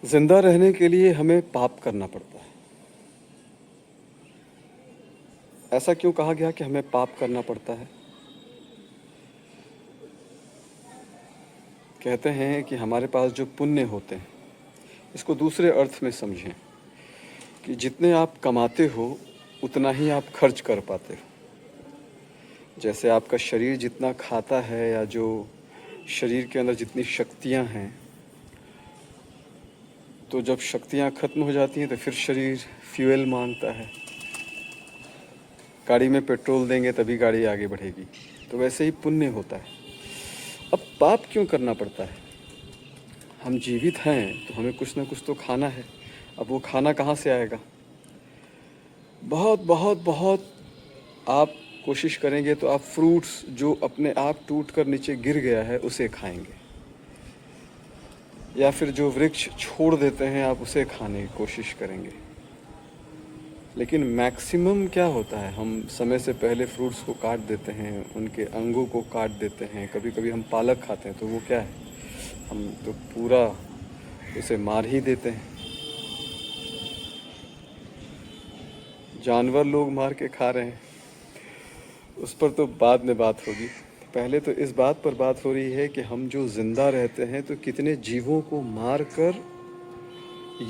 जिंदा रहने के लिए हमें पाप करना पड़ता है। ऐसा क्यों कहा गया कि हमें पाप करना पड़ता है? कहते हैं कि हमारे पास जो पुण्य होते हैं, इसको दूसरे अर्थ में समझें कि जितने आप कमाते हो उतना ही आप खर्च कर पाते हो। जैसे आपका शरीर जितना खाता है या जो शरीर के अंदर जितनी शक्तियां हैं, तो जब शक्तियां खत्म हो जाती हैं तो फिर शरीर फ्यूल मांगता है। गाड़ी में पेट्रोल देंगे तभी गाड़ी आगे बढ़ेगी। तो वैसे ही पुण्य होता है। अब पाप क्यों करना पड़ता है? हम जीवित हैं तो हमें कुछ ना कुछ तो खाना है। अब वो खाना कहाँ से आएगा? बहुत बहुत बहुत आप कोशिश करेंगे तो आप फ्रूट्स जो अपने आप टूट कर नीचे गिर गया है उसे खाएंगे, या फिर जो वृक्ष छोड़ देते हैं आप उसे खाने की कोशिश करेंगे। लेकिन मैक्सिमम क्या होता है, हम समय से पहले फ्रूट्स को काट देते हैं, उनके अंगों को काट देते हैं। कभी कभी हम पालक खाते हैं तो वो क्या है, हम तो पूरा उसे मार ही देते हैं। जानवर लोग मार के खा रहे हैं, उस पर तो बाद में बात होगी। पहले तो इस बात पर बात हो रही है कि हम जो जिंदा रहते हैं तो कितने जीवों को मार कर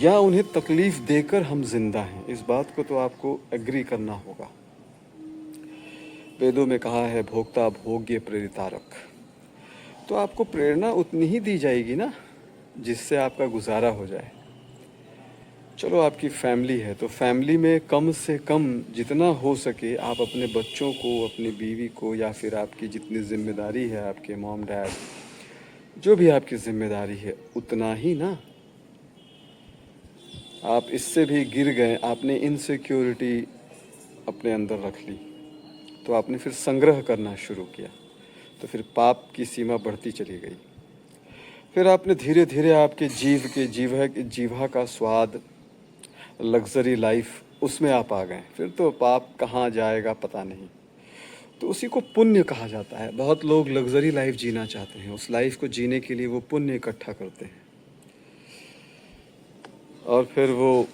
या उन्हें तकलीफ देकर हम जिंदा हैं। इस बात को तो आपको एग्री करना होगा। वेदों में कहा है भोक्ता भोग्य प्रेरितारक। तो आपको प्रेरणा उतनी ही दी जाएगी ना जिससे आपका गुजारा हो जाए। चलो आपकी फैमिली है तो फैमिली में कम से कम जितना हो सके आप अपने बच्चों को, अपनी बीवी को, या फिर आपकी जितनी जिम्मेदारी है, आपके मॉम डैड, जो भी आपकी जिम्मेदारी है उतना ही ना। आप इससे भी गिर गए, आपने इनसिक्योरिटी अपने अंदर रख ली, तो आपने फिर संग्रह करना शुरू किया, तो फिर पाप की सीमा बढ़ती चली गई। फिर आपने धीरे धीरे आपके जीवा का स्वाद, लग्जरी लाइफ, उसमें आप आ गए। फिर तो पाप कहाँ जाएगा पता नहीं। तो उसी को पुण्य कहा जाता है। बहुत लोग लग्जरी लाइफ जीना चाहते हैं, उस लाइफ को जीने के लिए वो पुण्य इकट्ठा करते हैं, और फिर वो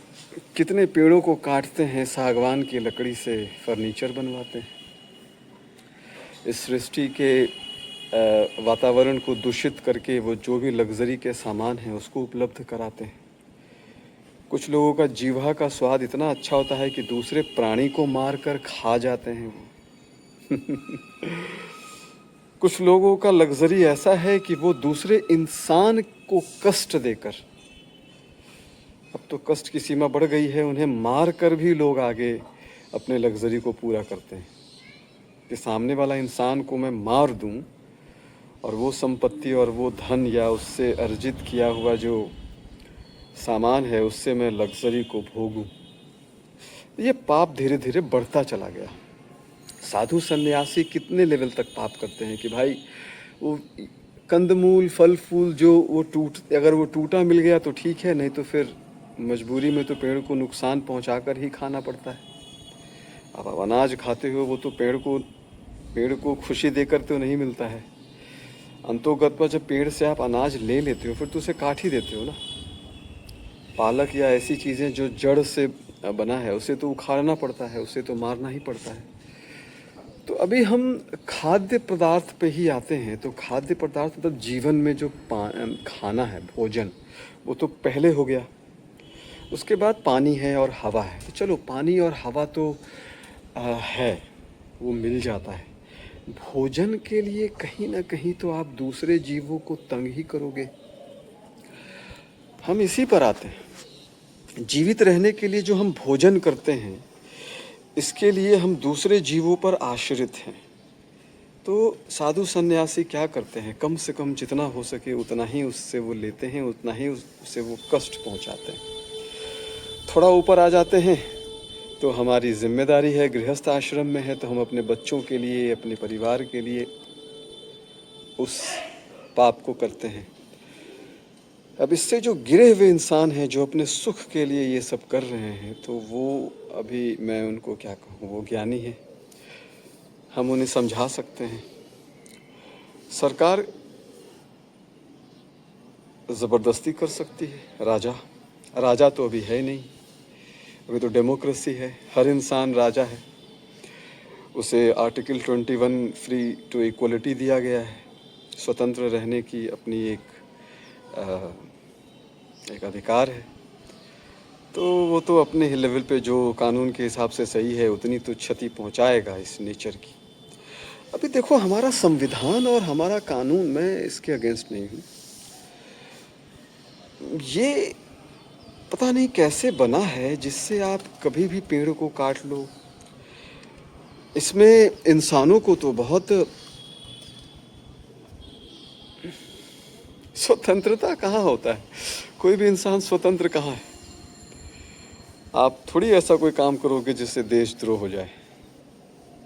कितने पेड़ों को काटते हैं, सागवान की लकड़ी से फर्नीचर बनवाते हैं। इस सृष्टि के वातावरण को दूषित करके वो जो भी लग्जरी के सामान हैं उसको उपलब्ध कराते हैं। कुछ लोगों का जीवा का स्वाद इतना अच्छा होता है कि दूसरे प्राणी को मार कर खा जाते हैं वो। कुछ लोगों का लग्जरी ऐसा है कि वो दूसरे इंसान को कष्ट देकर, अब तो कष्ट की सीमा बढ़ गई है, उन्हें मार कर भी लोग आगे अपने लग्जरी को पूरा करते हैं कि सामने वाला इंसान को मैं मार दूं और वो संपत्ति और वो धन या उससे अर्जित किया हुआ जो सामान है उससे मैं लग्जरी को भोगूं। ये पाप धीरे धीरे बढ़ता चला गया। साधु सन्यासी कितने लेवल तक पाप करते हैं कि भाई वो कंदमूल फल फूल जो वो अगर वो टूटा मिल गया तो ठीक है, नहीं तो फिर मजबूरी में तो पेड़ को नुकसान पहुंचा कर ही खाना पड़ता है। अब आप अनाज खाते हो वो तो पेड़ को खुशी देकर तो नहीं मिलता है। अंतोगत्वा जब पेड़ से आप अनाज ले लेते हो फिर तो उसे काट ही देते हो ना। पालक या ऐसी चीज़ें जो जड़ से बना है उसे तो उखाड़ना पड़ता है, उसे तो मारना ही पड़ता है। तो अभी हम खाद्य पदार्थ पे ही आते हैं। तो खाद्य पदार्थ मतलब जीवन में जो खाना है, भोजन, वो तो पहले हो गया। उसके बाद पानी है और हवा है। तो चलो पानी और हवा तो है, वो मिल जाता है। भोजन के लिए कहीं ना कहीं तो आप दूसरे जीवों को तंग ही करोगे। हम इसी पर आते हैं। जीवित रहने के लिए जो हम भोजन करते हैं, इसके लिए हम दूसरे जीवों पर आश्रित हैं। तो साधु सन्यासी क्या करते हैं, कम से कम जितना हो सके उतना ही उससे वो लेते हैं, उतना ही उससे वो कष्ट पहुंचाते हैं। थोड़ा ऊपर आ जाते हैं तो हमारी जिम्मेदारी है, गृहस्थ आश्रम में है तो हम अपने बच्चों के लिए, अपने परिवार के लिए उस पाप को करते हैं। अब इससे जो गिरे हुए इंसान हैं, जो अपने सुख के लिए ये सब कर रहे हैं, तो वो अभी मैं उनको क्या कहूँ, वो ज्ञानी है, हम उन्हें समझा सकते हैं। सरकार ज़बरदस्ती कर सकती है। राजा राजा तो अभी है नहीं, अभी तो डेमोक्रेसी है, हर इंसान राजा है। उसे आर्टिकल 21 फ्री टू इक्वलिटी दिया गया है, स्वतंत्र रहने की अपनी एक अधिकार है। तो वो तो अपने ही लेवल पे जो कानून के हिसाब से सही है उतनी तो क्षति पहुंचाएगा इस नेचर की। अभी देखो, हमारा संविधान और हमारा कानून, मैं इसके अगेंस्ट नहीं हूँ, ये पता नहीं कैसे बना है जिससे आप कभी भी पेड़ को काट लो। इसमें इंसानों को तो बहुत स्वतंत्रता कहाँ होता है, कोई भी इंसान स्वतंत्र कहाँ है। आप थोड़ी ऐसा कोई काम करोगे जिससे देशद्रोह हो जाए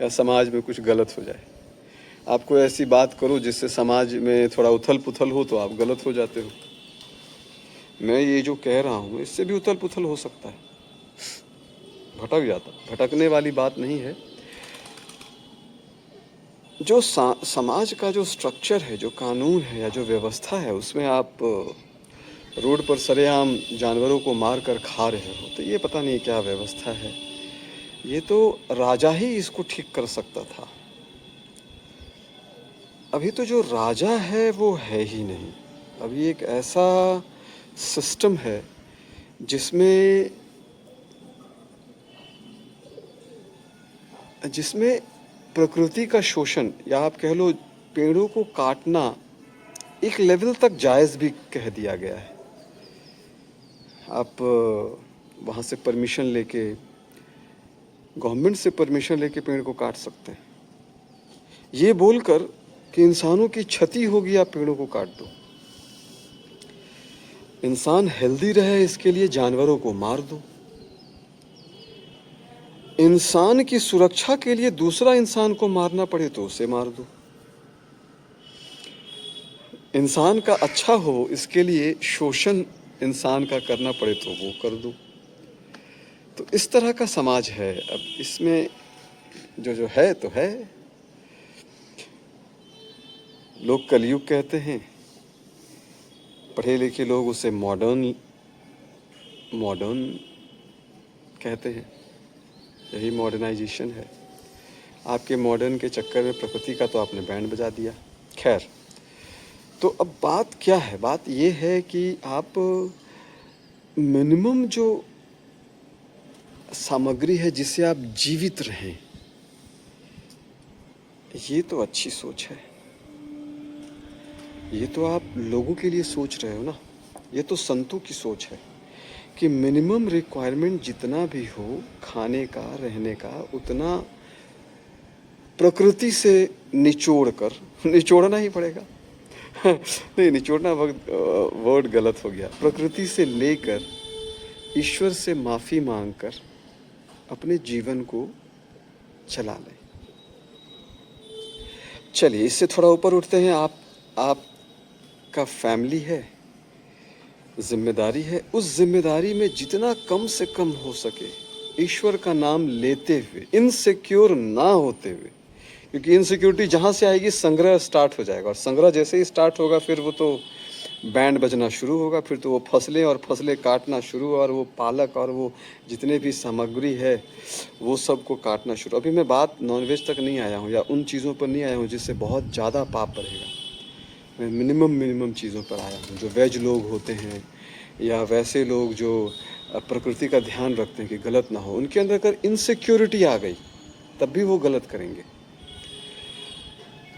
या समाज में कुछ गलत हो जाए। आप कोई ऐसी बात करो जिससे समाज में थोड़ा उथल पुथल हो तो आप गलत हो जाते हो। मैं ये जो कह रहा हूँ इससे भी उथल पुथल हो सकता है, भटक जाता, भटकने वाली बात नहीं है। जो समाज का जो स्ट्रक्चर है, जो कानून है या जो व्यवस्था है, उसमें आप रोड पर सरेआम जानवरों को मार कर खा रहे हो, तो ये पता नहीं क्या व्यवस्था है। ये तो राजा ही इसको ठीक कर सकता था। अभी तो जो राजा है वो है ही नहीं। अभी एक ऐसा सिस्टम है जिसमें जिसमें प्रकृति का शोषण, या आप कह लो पेड़ों को काटना, एक लेवल तक जायज़ भी कह दिया गया है। आप वहाँ से परमिशन लेके, गवर्नमेंट से परमिशन लेके पेड़ को काट सकते हैं, ये बोलकर कि इंसानों की क्षति होगी, आप पेड़ों को काट दो। इंसान हेल्दी रहे इसके लिए जानवरों को मार दो। इंसान की सुरक्षा के लिए दूसरा इंसान को मारना पड़े तो उसे मार दो। इंसान का अच्छा हो इसके लिए शोषण इंसान का करना पड़े तो वो कर दो। तो इस तरह का समाज है। अब इसमें जो है तो है। लोग कलयुग कहते हैं, पढ़े लिखे लोग उसे मॉडर्न कहते हैं। यही मॉडर्नाइजेशन है। आपके मॉडर्न के चक्कर में प्रकृति का तो आपने बैंड बजा दिया। खैर, तो अब बात क्या है? बात ये है कि आप मिनिमम जो सामग्री है जिससे आप जीवित रहें, ये तो अच्छी सोच है। ये तो आप लोगों के लिए सोच रहे हो ना। ये तो संतों की सोच है कि मिनिमम रिक्वायरमेंट जितना भी हो खाने का, रहने का, उतना प्रकृति से निचोड़ना ही पड़ेगा। नहीं, निचोड़ना वर्ड गलत हो गया। प्रकृति से लेकर ईश्वर से माफ़ी मांगकर अपने जीवन को चला लें। चलिए, इससे थोड़ा ऊपर उठते हैं। आपका फैमिली है, जिम्मेदारी है। उस जिम्मेदारी में जितना कम से कम हो सके ईश्वर का नाम लेते हुए, इनसिक्योर ना होते हुए, क्योंकि इनसिक्योरिटी जहाँ से आएगी संग्रह स्टार्ट हो जाएगा, और संग्रह जैसे ही स्टार्ट होगा फिर वो तो बैंड बजना शुरू होगा। फिर तो वो फसलें काटना शुरू, और वो पालक और वो जितने भी सामग्री है वो सब को काटना शुरू। अभी मैं बात नॉनवेज तक नहीं आया हूँ या उन चीज़ों पर नहीं आया हूँ जिससे बहुत ज़्यादा पाप बढ़ेगा। मैं मिनिमम चीज़ों पर आया हूँ। जो वेज लोग होते हैं या वैसे लोग जो प्रकृति का ध्यान रखते हैं कि गलत ना हो, उनके अंदर अगर इनसिक्योरिटी आ गई तब भी वो गलत करेंगे।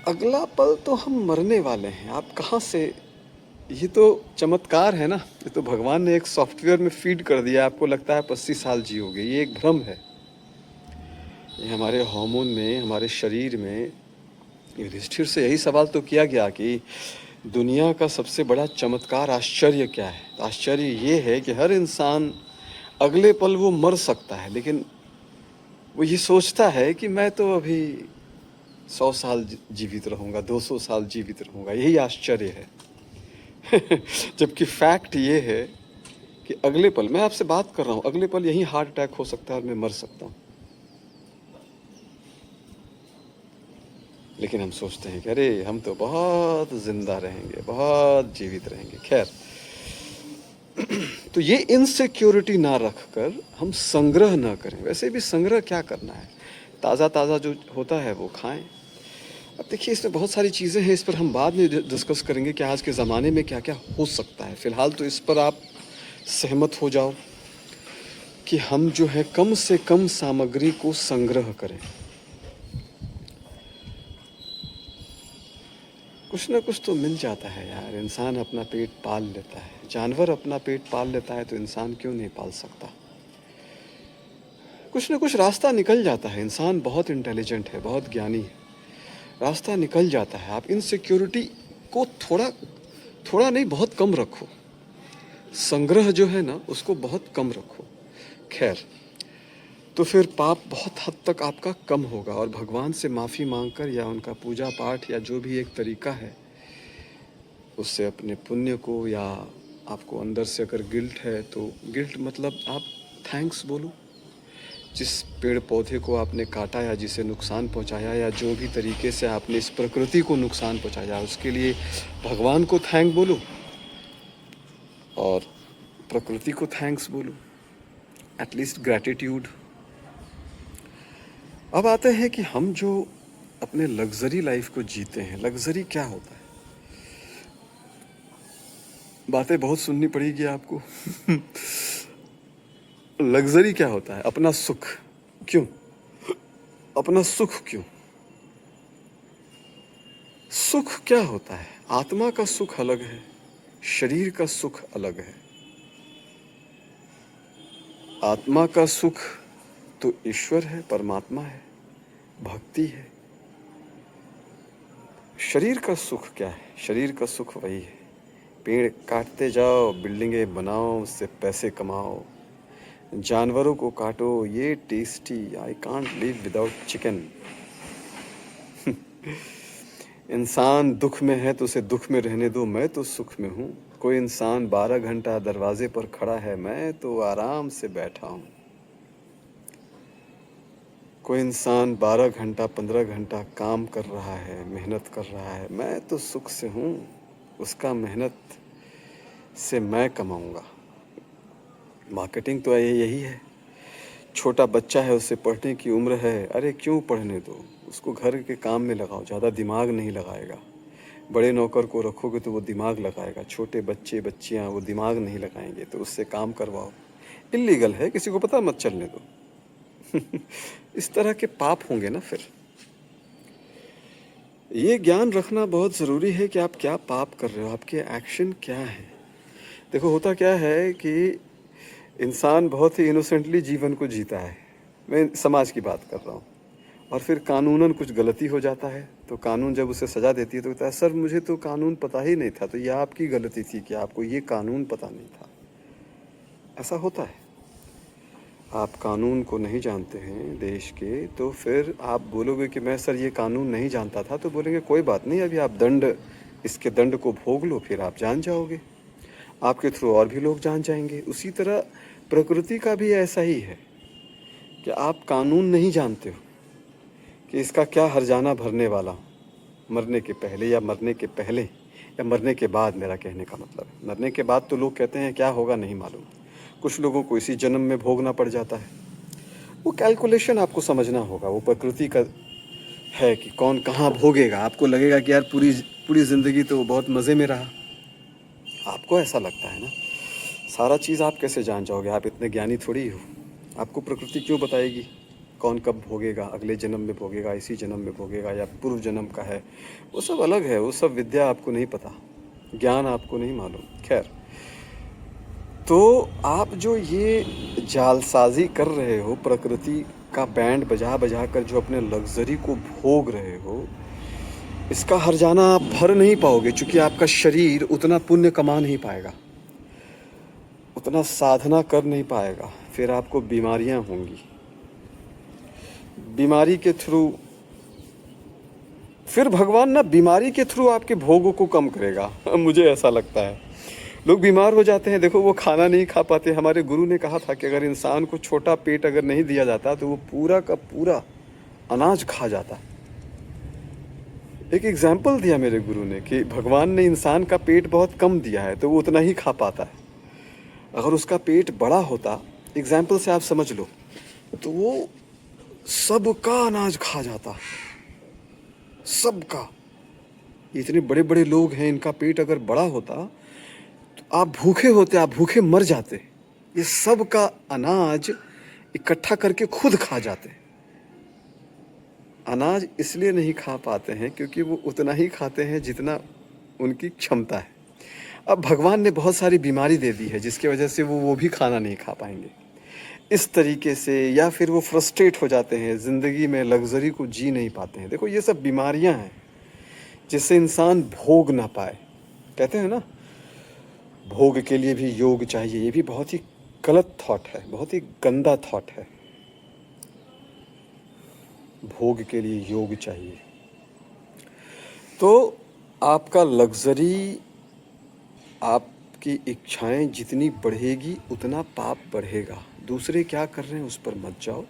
अगला पल तो हम मरने वाले हैं। आप कहाँ से, ये तो चमत्कार है ना। ये तो भगवान ने एक सॉफ्टवेयर में फीड कर दिया। आपको लगता है 25 साल जियोगे, ये एक भ्रम है। ये हमारे हार्मोन में, हमारे शरीर में। युधिष्ठिर से यही सवाल तो किया गया कि दुनिया का सबसे बड़ा चमत्कार, आश्चर्य क्या है? आश्चर्य ये है कि हर इंसान अगले पल वो मर सकता है, लेकिन वो ये सोचता है कि मैं तो अभी 100 साल जीवित रहूँगा, 200 साल जीवित रहूँगा। यही आश्चर्य है। जबकि फैक्ट ये है कि अगले पल, मैं आपसे बात कर रहा हूँ, अगले पल यही हार्ट अटैक हो सकता है और मैं मर सकता हूँ। लेकिन हम सोचते हैं कि अरे हम तो बहुत ज़िंदा रहेंगे, बहुत जीवित रहेंगे। खैर, तो ये इनसिक्योरिटी ना रख कर हम संग्रह ना करें। वैसे भी संग्रह क्या करना है, ताज़ा ताज़ा जो होता है वो खाएं। अब देखिए, इसमें बहुत सारी चीज़ें हैं, इस पर हम बाद में डिस्कस करेंगे कि आज के ज़माने में क्या क्या हो सकता है। फ़िलहाल तो इस पर आप सहमत हो जाओ कि हम जो है कम से कम सामग्री को संग्रह करें। कुछ ना कुछ तो मिल जाता है यार, इंसान अपना पेट पाल लेता है। जानवर अपना पेट पाल लेता है तो इंसान क्यों नहीं पाल सकता? कुछ ना कुछ रास्ता निकल जाता है। इंसान बहुत इंटेलिजेंट है, बहुत ज्ञानी है, रास्ता निकल जाता है। आप इनसिक्योरिटी को थोड़ा थोड़ा नहीं, बहुत कम रखो। संग्रह जो है ना, उसको बहुत कम रखो। खैर, तो फिर पाप बहुत हद तक आपका कम होगा, और भगवान से माफ़ी मांगकर या उनका पूजा पाठ या जो भी एक तरीका है, उससे अपने पुण्य को, या आपको अंदर से अगर गिल्ट है तो गिल्ट मतलब आप थैंक्स बोलो। जिस पेड़ पौधे को आपने काटा या जिसे नुकसान पहुंचाया या जो भी तरीके से आपने इस प्रकृति को नुकसान पहुंचाया, उसके लिए भगवान को थैंक बोलो और प्रकृति को थैंक्स बोलो, एटलीस्ट ग्रैटिट्यूड। अब आते हैं कि हम जो अपने लग्जरी लाइफ को जीते हैं, लग्जरी क्या होता है? बातें बहुत सुननी पड़ेगी आपको। लग्जरी क्या होता है? अपना सुख। क्यों अपना सुख? क्यों? सुख क्या होता है? आत्मा का सुख अलग है, शरीर का सुख अलग है। आत्मा का सुख तो ईश्वर है, परमात्मा है, भक्ति है। शरीर का सुख क्या है? शरीर का सुख वही है, पेड़ काटते जाओ, बिल्डिंगें बनाओ, उससे पैसे कमाओ, जानवरों को काटो, ये tasty, I can't live without chicken. इंसान दुख में है तो उसे दुख में रहने दो, मैं तो सुख में हूँ। कोई इंसान 12 घंटा दरवाजे पर खड़ा है, मैं तो आराम से बैठा हूँ। कोई इंसान 12 घंटा 15 घंटा काम कर रहा है, मेहनत कर रहा है, मैं तो सुख से हूँ, उसका मेहनत से मैं कमाऊँगा। मार्केटिंग तो यही है। छोटा बच्चा है, उससे पढ़ने की उम्र है, अरे क्यों पढ़ने दो, उसको घर के काम में लगाओ, ज़्यादा दिमाग नहीं लगाएगा। बड़े नौकर को रखोगे तो वो दिमाग लगाएगा, छोटे बच्चे बच्चियाँ वो दिमाग नहीं लगाएंगे, तो उससे काम करवाओ। इल्लीगल है, किसी को पता मत चलने दो। इस तरह के पाप होंगे ना फिर। ये ज्ञान रखना बहुत ज़रूरी है कि आप क्या पाप कर रहे हो, आपके एक्शन क्या है। देखो, होता क्या है कि इंसान बहुत ही इनोसेंटली जीवन को जीता है, मैं समाज की बात कर रहा हूँ, और फिर कानूनन कुछ गलती हो जाता है तो कानून जब उसे सज़ा देती है तो कहता है सर मुझे तो कानून पता ही नहीं था। तो यह आपकी गलती थी कि आपको ये कानून पता नहीं था। ऐसा होता है। आप कानून को नहीं जानते हैं देश के, तो फिर आप बोलोगे कि मैं सर ये कानून नहीं जानता था, तो बोलेंगे कोई बात नहीं, अभी आप इसके दंड को भोग लो, फिर आप जान जाओगे, आपके थ्रू और भी लोग जान जाएंगे। उसी तरह प्रकृति का भी ऐसा ही है कि आप कानून नहीं जानते हो कि इसका क्या हर्जाना भरने वाला, मरने के पहले या मरने के पहले या मरने के बाद। मेरा कहने का मतलब है, मरने के बाद तो लोग कहते हैं क्या होगा नहीं मालूम, कुछ लोगों को इसी जन्म में भोगना पड़ जाता है। वो कैलकुलेशन आपको समझना होगा, वो प्रकृति का है कि कौन कहाँ भोगेगा। आपको लगेगा कि यार पूरी पूरी ज़िंदगी तो बहुत मज़े में रहा, आपको ऐसा लगता है ना। सारा चीज़ आप कैसे जान जाओगे, आप इतने ज्ञानी थोड़ी हो। आपको प्रकृति क्यों बताएगी कौन कब भोगेगा, अगले जन्म में भोगेगा, इसी जन्म में भोगेगा या पूर्व जन्म का है, वो सब अलग है। वो सब विद्या आपको नहीं पता, ज्ञान आपको नहीं मालूम। खैर, तो आप जो ये जालसाजी कर रहे हो, प्रकृति का बैंड बजा बजा कर जो अपने लग्जरी को भोग रहे हो, इसका हर्जाना आप भर नहीं पाओगे, क्योंकि आपका शरीर उतना पुण्य कमा नहीं पाएगा, उतना साधना कर नहीं पाएगा। फिर आपको बीमारियां होंगी, बीमारी के थ्रू फिर भगवान ना बीमारी के थ्रू आपके भोगों को कम करेगा। मुझे ऐसा लगता है लोग बीमार हो जाते हैं, देखो वो खाना नहीं खा पाते। हमारे गुरु ने कहा था कि अगर इंसान को छोटा पेट अगर नहीं दिया जाता तो वो पूरा का पूरा अनाज खा जाता। एक एग्जाम्पल दिया मेरे गुरु ने कि भगवान ने इंसान का पेट बहुत कम दिया है तो वो उतना ही खा पाता है। अगर उसका पेट बड़ा होता, एग्जाम्पल से आप समझ लो, तो वो सबका अनाज खा जाता, सबका। इतने बड़े बड़े लोग हैं, इनका पेट अगर बड़ा होता तो आप भूखे होते, आप भूखे मर जाते। ये सबका अनाज इकट्ठा करके खुद खा जाते। अनाज इसलिए नहीं खा पाते हैं क्योंकि वो उतना ही खाते हैं जितना उनकी क्षमता है। अब भगवान ने बहुत सारी बीमारी दे दी है जिसकी वजह से वो भी खाना नहीं खा पाएंगे इस तरीके से, या फिर वो फ्रस्ट्रेट हो जाते हैं, ज़िंदगी में लग्जरी को जी नहीं पाते हैं। देखो ये सब बीमारियां हैं जिससे इंसान भोग ना पाए। कहते हैं ना, भोग के लिए भी योग चाहिए। ये भी बहुत ही गलत थॉट है, बहुत ही गंदा थॉट है। भोग के लिए योग चाहिए तो आपका लग्जरी, आपकी इच्छाएं जितनी बढ़ेगी उतना पाप बढ़ेगा। दूसरे क्या कर रहे हैं उस पर मत जाओ।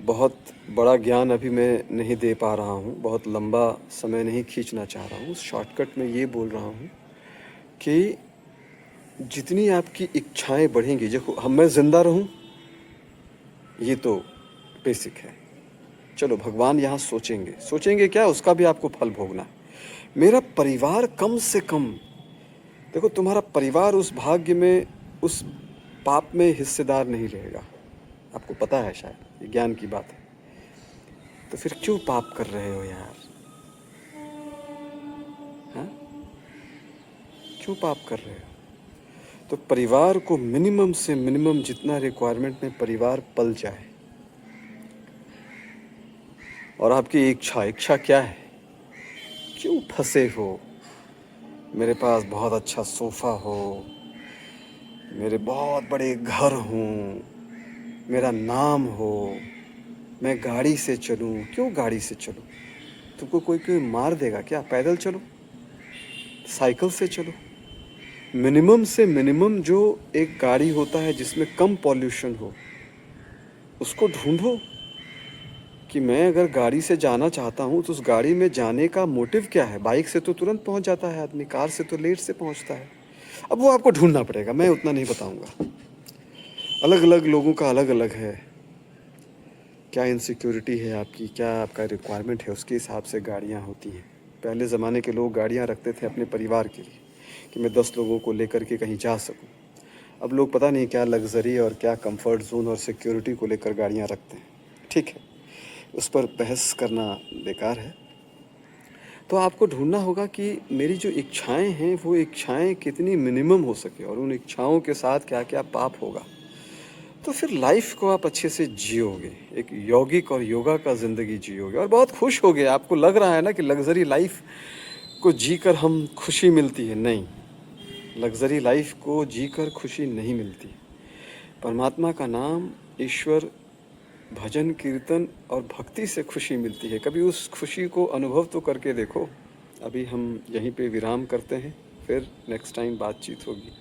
बहुत बड़ा ज्ञान अभी मैं नहीं दे पा रहा हूँ, बहुत लंबा समय नहीं खींचना चाह रहा हूँ। शॉर्टकट में ये बोल रहा हूँ कि जितनी आपकी इच्छाएं बढ़ेंगी, देखो मैं ज़िंदा रहूँ ये तो बेसिक है। चलो भगवान यहाँ सोचेंगे क्या, उसका भी आपको फल भोगना है। मेरा परिवार कम से कम, देखो तुम्हारा परिवार उस भाग्य में, उस पाप में हिस्सेदार नहीं रहेगा। आपको पता है शायद, ये ज्ञान की बात है। तो फिर क्यों पाप कर रहे हो यार? हाँ, क्यों पाप कर रहे हो? तो परिवार को मिनिमम से मिनिमम जितना रिक्वायरमेंट में परिवार पल जाए। और आपकी इच्छा क्या है? क्यों फंसे हो? मेरे पास बहुत अच्छा सोफ़ा हो, मेरे बहुत बड़े घर हों, मेरा नाम हो, मैं गाड़ी से चलूं। क्यों गाड़ी से चलूं? तुमको कोई मार देगा क्या? पैदल चलो, साइकिल से चलो। मिनिमम से मिनिमम जो एक गाड़ी होता है जिसमें कम पॉल्यूशन हो, उसको ढूंढो कि मैं अगर गाड़ी से जाना चाहता हूँ तो उस गाड़ी में जाने का मोटिव क्या है। बाइक से तो तुरंत पहुँच जाता है आदमी, कार से तो लेट से पहुँचता है। अब वो आपको ढूंढना पड़ेगा, मैं उतना नहीं बताऊँगा। अलग अलग लोगों का अलग अलग है, क्या इनसिक्योरिटी है आपकी, क्या आपका रिक्वायरमेंट है, उसके हिसाब से गाड़ियाँ होती हैं। पहले ज़माने के लोग गाड़ियाँ रखते थे अपने परिवार के लिए कि मैं 10 लोगों को लेकर के कहीं जा सकूं। अब लोग पता नहीं क्या लग्जरी और क्या कंफर्ट जोन और सिक्योरिटी को लेकर गाड़ियाँ रखते हैं। ठीक है, उस पर बहस करना बेकार है। तो आपको ढूंढना होगा कि मेरी जो इच्छाएं हैं वो इच्छाएं कितनी मिनिमम हो सके और उन इच्छाओं के साथ क्या क्या पाप होगा। तो फिर लाइफ को आप अच्छे से जियोगे, एक यौगिक और योगा का ज़िंदगी जियोगे और बहुत खुश होगे। आपको लग रहा है ना कि लग्जरी लाइफ को जीकर हम खुशी मिलती है। नहीं, लग्जरी लाइफ को जीकर खुशी नहीं मिलती। परमात्मा का नाम, ईश्वर, भजन कीर्तन और भक्ति से खुशी मिलती है। कभी उस खुशी को अनुभव तो करके देखो। अभी हम यहीं पे विराम करते हैं, फिर नेक्स्ट टाइम बातचीत होगी।